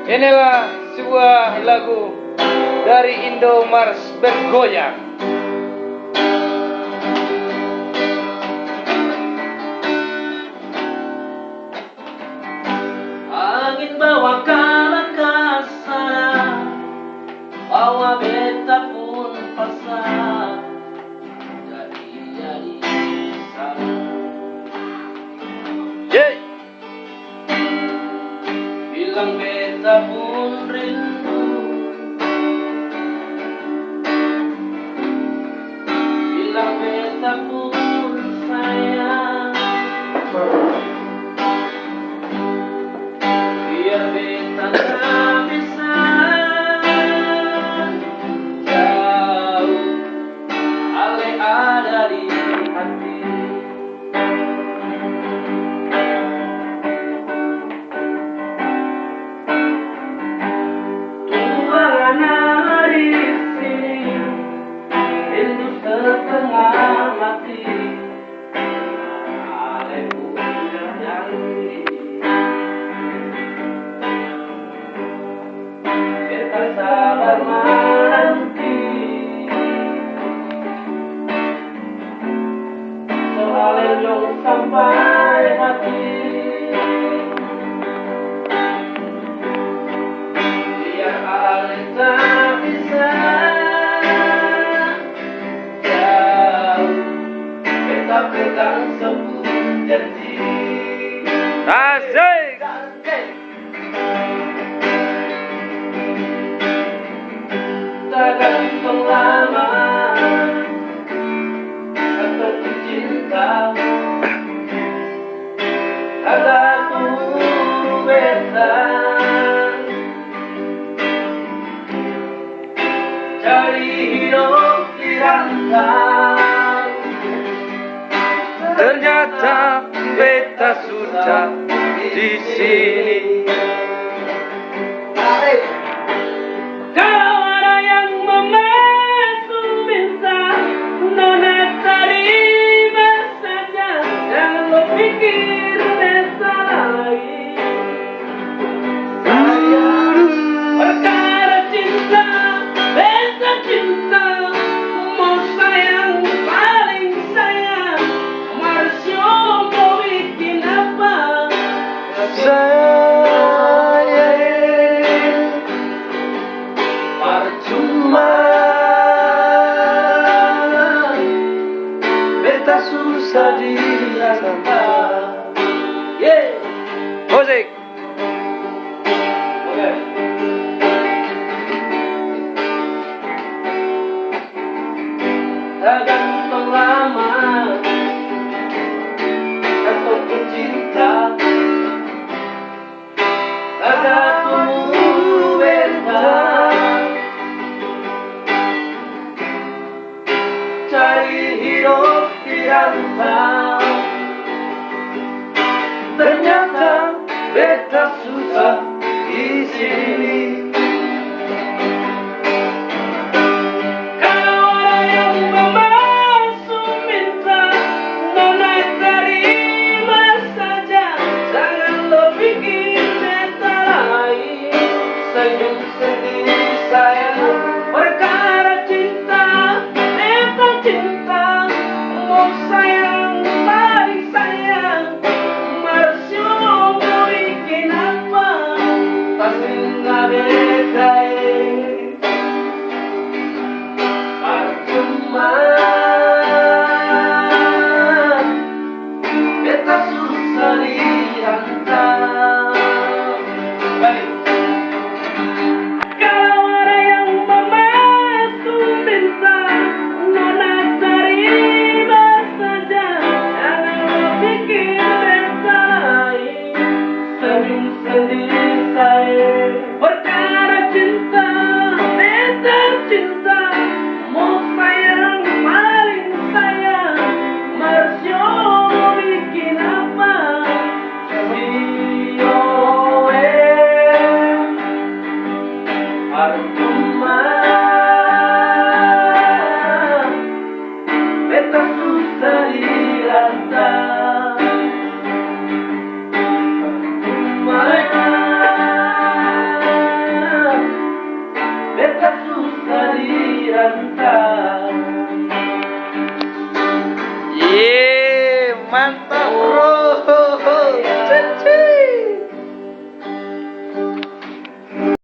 Inilah sebuah lagu dari Indomars Bergoyang. Angin bawa kalah ke sana, bawa beta pun pasang, jadi sana. Bilang beta pun rindu, bilang beta pun sayang. Biar beta tak bisa jauh, ale ada di hati. Tuangan hari sini, rindu setengah mati. Ale punya janji, beta sabar menanti, soalnya nyong sampai mati. Biar ale tak bisa jauh, beta pegang sebuah janji. Asik. Tak gantung lama ataupun cinta, ada tuh beta cari hidup di rantau. Ternyata beta sudah di sini. Kalau ada yang memasuk minta, nona terima saja, jangan lo pikir beta lagi. Sayang, perkara cinta, beta cinta, mau sayang paling sayang, Marsio mau bikin apa? Percuma, beta susah dirasa. Musik. Tak gantung lama ataupun cinta, ada tuh beta cari hidup di rantau. Ternyata beta susah di sini. Kalau ada yang memasuk minta, nona terima saja, jangan lo pikir beta lain. Senyum sendiri sayang, perkara cinta, beta cinta, mau sayang paling sayang, Marsio mau bikin apa? Pasti nggak beda. Percuma, beta susah dirantau. Kalau ada yang memasuk minta, nona terima saja, jangan lo pikir beta lain. Senyum sendiri